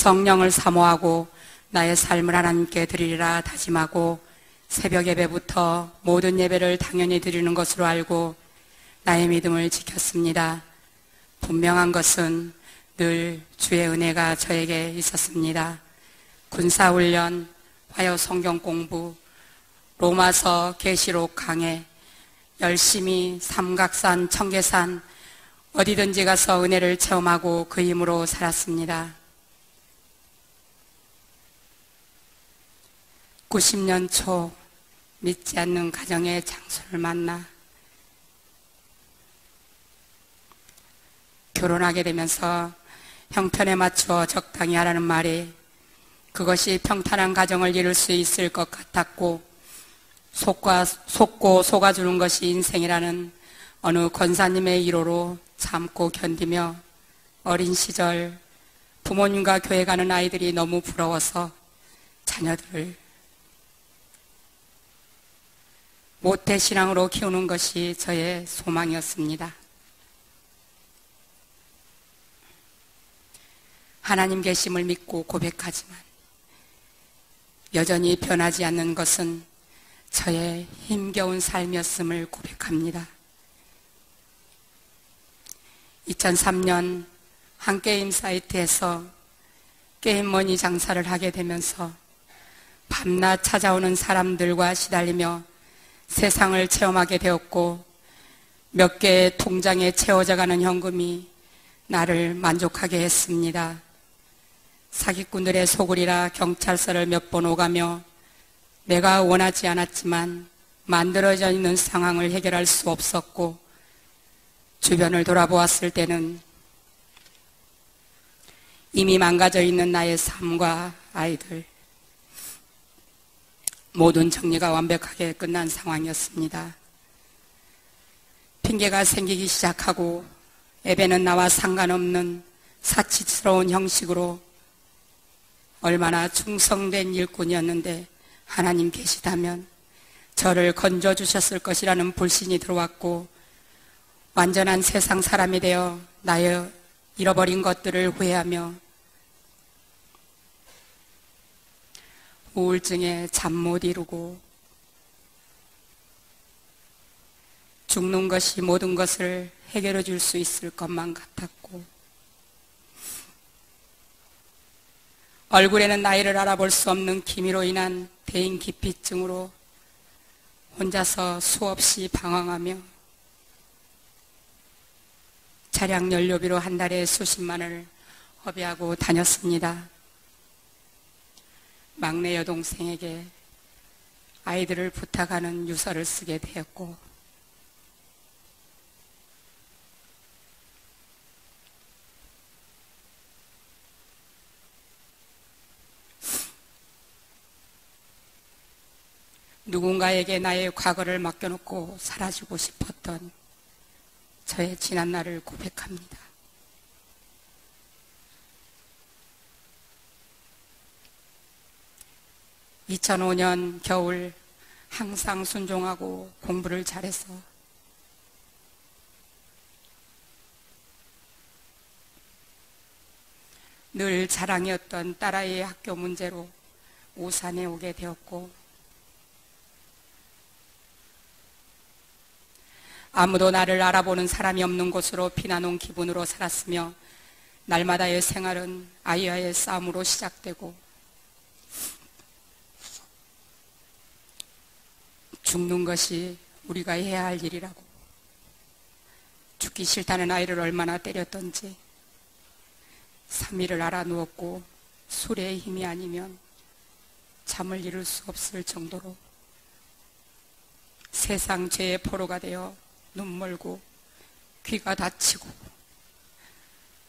성령을 사모하고 나의 삶을 하나님께 드리리라 다짐하고 새벽 예배부터 모든 예배를 당연히 드리는 것으로 알고 나의 믿음을 지켰습니다. 분명한 것은 늘 주의 은혜가 저에게 있었습니다. 군사훈련, 화요 성경 공부, 로마서, 계시록 강해, 열심히 삼각산, 청계산 어디든지 가서 은혜를 체험하고 그 힘으로 살았습니다. 90년 초 믿지 않는 가정의 장소를 만나 결혼하게 되면서 형편에 맞추어 적당히 하라는 말이 그것이 평탄한 가정을 이룰 수 있을 것 같았고 속고 속아주는 것이 인생이라는 어느 권사님의 위로로 참고 견디며 어린 시절 부모님과 교회 가는 아이들이 너무 부러워서 자녀들을 모태신앙으로 키우는 것이 저의 소망이었습니다. 하나님 계심을 믿고 고백하지만 여전히 변하지 않는 것은 저의 힘겨운 삶이었음을 고백합니다. 2003년 한 게임 사이트에서 게임머니 장사를 하게 되면서 밤낮 찾아오는 사람들과 시달리며 세상을 체험하게 되었고 몇 개의 통장에 채워져 가는 현금이 나를 만족하게 했습니다. 사기꾼들의 소굴이라 경찰서를 몇 번 오가며 내가 원하지 않았지만 만들어져 있는 상황을 해결할 수 없었고 주변을 돌아보았을 때는 이미 망가져 있는 나의 삶과 아이들 모든 정리가 완벽하게 끝난 상황이었습니다. 핑계가 생기기 시작하고 예배는 나와 상관없는 사치스러운 형식으로 얼마나 충성된 일꾼이었는데 하나님 계시다면 저를 건져주셨을 것이라는 불신이 들어왔고 완전한 세상 사람이 되어 나의 잃어버린 것들을 후회하며 우울증에 잠 못 이루고 죽는 것이 모든 것을 해결해 줄 수 있을 것만 같았고 얼굴에는 나이를 알아볼 수 없는 기미로 인한 대인기피증으로 혼자서 수없이 방황하며 차량 연료비로 한 달에 수십만을 허비하고 다녔습니다. 막내 여동생에게 아이들을 부탁하는 유서를 쓰게 되었고 누군가에게 나의 과거를 맡겨놓고 사라지고 싶었던 저의 지난 날을 고백합니다. (2005년) 겨울 항상 순종하고 공부를 잘해서 늘 자랑이었던 딸아이의 학교 문제로 오산에 오게 되었고 아무도 나를 알아보는 사람이 없는 곳으로 피나놓은 기분으로 살았으며 날마다의 생활은 아이와의 싸움으로 시작되고 죽는 것이 우리가 해야 할 일이라고 죽기 싫다는 아이를 얼마나 때렸던지 3일을 알아 누웠고 술의 힘이 아니면 잠을 이룰 수 없을 정도로 세상 죄의 포로가 되어 눈멀고 귀가 닫히고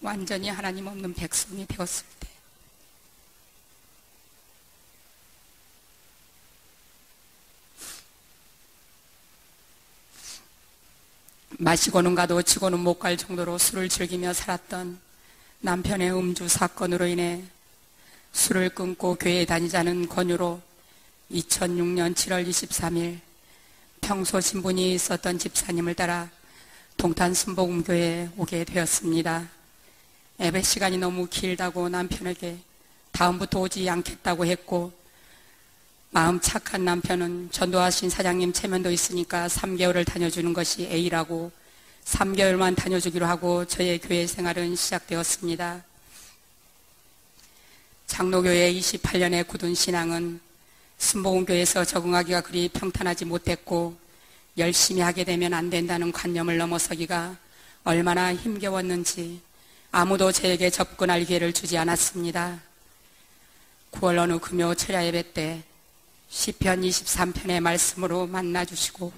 완전히 하나님 없는 백성이 되었을 때 마시고는 가도 치고는 못 갈 정도로 술을 즐기며 살았던 남편의 음주 사건으로 인해 술을 끊고 교회에 다니자는 권유로 2006년 7월 23일 평소 신분이 있었던 집사님을 따라 동탄 순복음교회에 오게 되었습니다. 예배 시간이 너무 길다고 남편에게 다음부터 오지 않겠다고 했고, 마음 착한 남편은 전도하신 사장님 체면도 있으니까 3개월을 다녀주는 것이 A라고 3개월만 다녀주기로 하고 저의 교회 생활은 시작되었습니다. 장로교회 28년의 굳은 신앙은 순복음교회에서 적응하기가 그리 평탄하지 못했고, 열심히 하게 되면 안 된다는 관념을 넘어서기가 얼마나 힘겨웠는지 아무도 저에게 접근할 기회를 주지 않았습니다. 9월 어느 금요 철야 예배 때 시편 23편의 말씀으로 만나주시고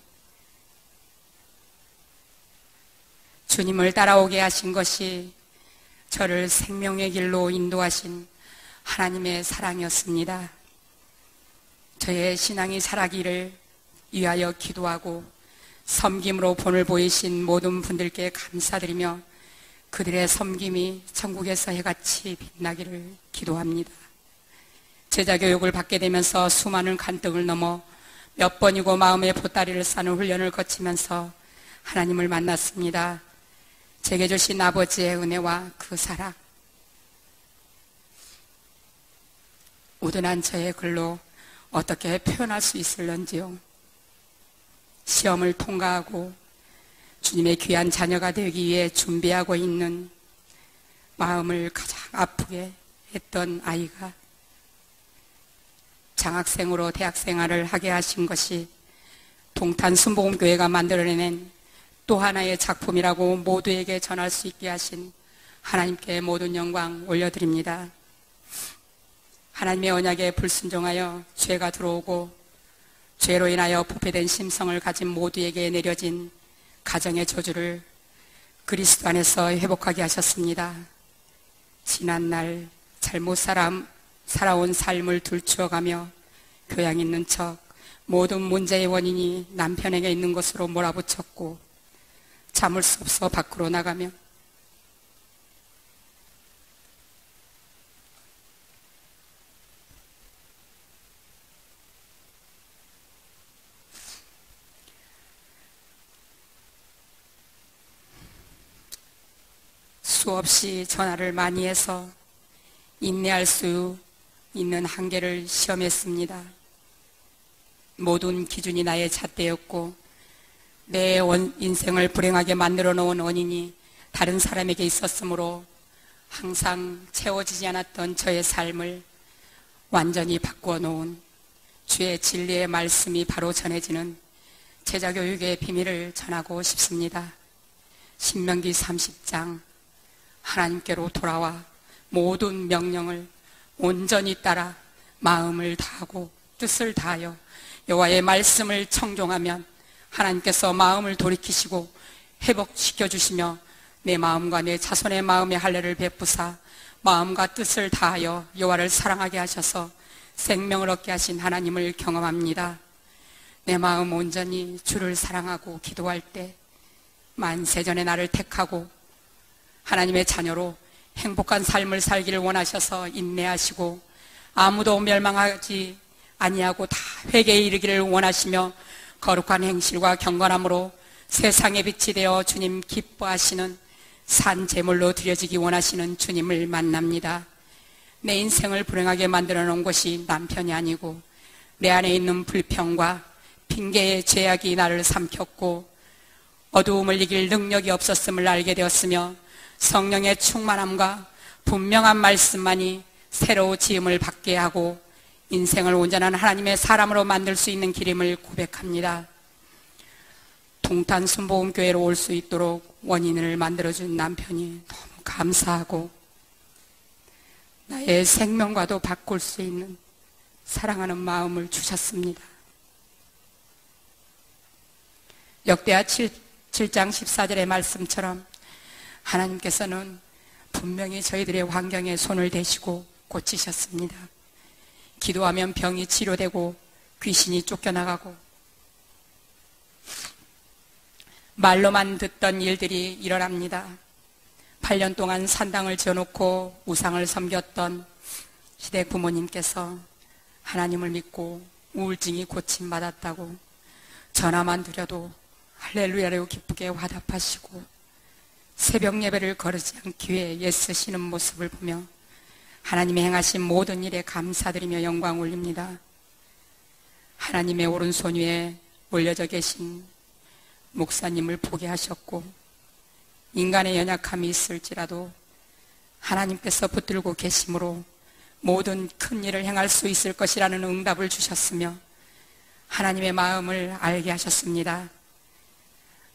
주님을 따라오게 하신 것이 저를 생명의 길로 인도하신 하나님의 사랑이었습니다. 저의 신앙이 살아기를 위하여 기도하고 섬김으로 본을 보이신 모든 분들께 감사드리며 그들의 섬김이 천국에서 해같이 빛나기를 기도합니다. 제자교육을 받게 되면서 수많은 간등을 넘어 몇 번이고 마음의 보따리를 싸는 훈련을 거치면서 하나님을 만났습니다. 제게 주신 아버지의 은혜와 그 사랑, 우둔한 저의 글로 어떻게 표현할 수 있을런지요. 시험을 통과하고 주님의 귀한 자녀가 되기 위해 준비하고 있는 마음을 가장 아프게 했던 아이가 장학생으로 대학생활을 하게 하신 것이 동탄 순복음교회가 만들어낸 또 하나의 작품이라고 모두에게 전할 수 있게 하신 하나님께 모든 영광 올려드립니다. 하나님의 언약에 불순종하여 죄가 들어오고 죄로 인하여 부패된 심성을 가진 모두에게 내려진 가정의 저주를 그리스도 안에서 회복하게 하셨습니다. 지난날 잘못 살아온 삶을 들추어가며 교양 있는 척 모든 문제의 원인이 남편에게 있는 것으로 몰아붙였고 참을 수 없어 밖으로 나가며 수없이 전화를 많이 해서 인내할 수 있는 한계를 시험했습니다. 모든 기준이 나의 잣대였고 내 인생을 불행하게 만들어 놓은 원인이 다른 사람에게 있었으므로 항상 채워지지 않았던 저의 삶을 완전히 바꾸어 놓은 주의 진리의 말씀이 바로 전해지는 제자교육의 비밀을 전하고 싶습니다. 신명기 30장 하나님께로 돌아와 모든 명령을 온전히 따라 마음을 다하고 뜻을 다하여 여호와의 말씀을 청종하면 하나님께서 마음을 돌이키시고 회복시켜 주시며 내 마음과 내 자손의 마음에 할례를 베푸사 마음과 뜻을 다하여 여호와를 사랑하게 하셔서 생명을 얻게 하신 하나님을 경험합니다. 내 마음 온전히 주를 사랑하고 기도할 때 만세전에 나를 택하고 하나님의 자녀로 행복한 삶을 살기를 원하셔서 인내하시고 아무도 멸망하지 아니하고 다 회개에 이르기를 원하시며 거룩한 행실과 경건함으로 세상의 빛이 되어 주님 기뻐하시는 산 제물로 드려지기 원하시는 주님을 만납니다. 내 인생을 불행하게 만들어 놓은 것이 남편이 아니고 내 안에 있는 불평과 핑계의 죄악이 나를 삼켰고 어두움을 이길 능력이 없었음을 알게 되었으며 성령의 충만함과 분명한 말씀만이 새로 지음을 받게 하고 인생을 온전한 하나님의 사람으로 만들 수 있는 길임을 고백합니다. 동탄 순복음교회로 올 수 있도록 원인을 만들어준 남편이 너무 감사하고 나의 생명과도 바꿀 수 있는 사랑하는 마음을 주셨습니다. 역대하 7장 14절의 말씀처럼 하나님께서는 분명히 저희들의 환경에 손을 대시고 고치셨습니다. 기도하면 병이 치료되고 귀신이 쫓겨나가고 말로만 듣던 일들이 일어납니다. 8년 동안 산당을 지어놓고 우상을 섬겼던 시댁 부모님께서 하나님을 믿고 우울증이 고침받았다고 전화만 드려도 할렐루야로 기쁘게 화답하시고 새벽 예배를 거르지 않기 위해 애쓰시는 모습을 보며 하나님의 행하신 모든 일에 감사드리며 영광 올립니다. 하나님의 오른손 위에 올려져 계신 목사님을 보게 하셨고, 인간의 연약함이 있을지라도 하나님께서 붙들고 계심으로 모든 큰 일을 행할 수 있을 것이라는 응답을 주셨으며 하나님의 마음을 알게 하셨습니다.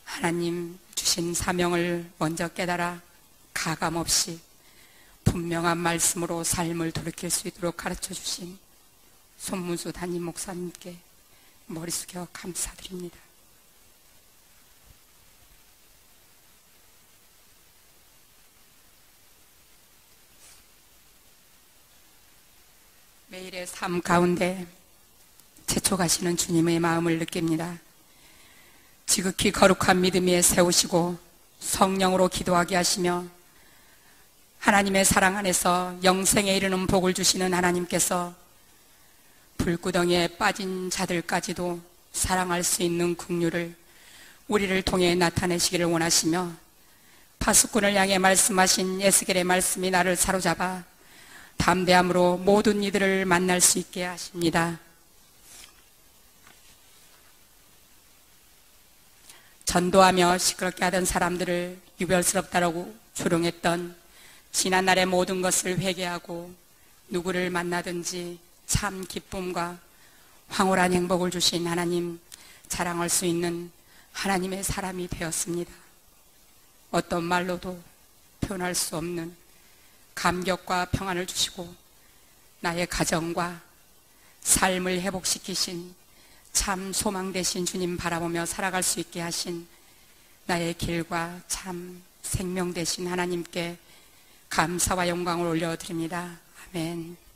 하나님 주신 사명을 먼저 깨달아 가감없이 분명한 말씀으로 삶을 돌이킬 수 있도록 가르쳐 주신 손문수 담임 목사님께 머리 숙여 감사드립니다. 매일의 삶 가운데 재촉하시는 주님의 마음을 느낍니다. 지극히 거룩한 믿음 위에 세우시고 성령으로 기도하게 하시며 하나님의 사랑 안에서 영생에 이르는 복을 주시는 하나님께서 불구덩이에 빠진 자들까지도 사랑할 수 있는 긍휼을 우리를 통해 나타내시기를 원하시며 파수꾼을 향해 말씀하신 에스겔의 말씀이 나를 사로잡아 담대함으로 모든 이들을 만날 수 있게 하십니다. 전도하며 시끄럽게 하던 사람들을 유별스럽다라고 조롱했던 지난날의 모든 것을 회개하고 누구를 만나든지 참 기쁨과 황홀한 행복을 주신 하나님, 자랑할 수 있는 하나님의 사람이 되었습니다. 어떤 말로도 표현할 수 없는 감격과 평안을 주시고 나의 가정과 삶을 회복시키신 참 소망 되신 주님 바라보며 살아갈 수 있게 하신 나의 길과 참 생명 되신 하나님께 감사와 영광을 올려드립니다. 아멘.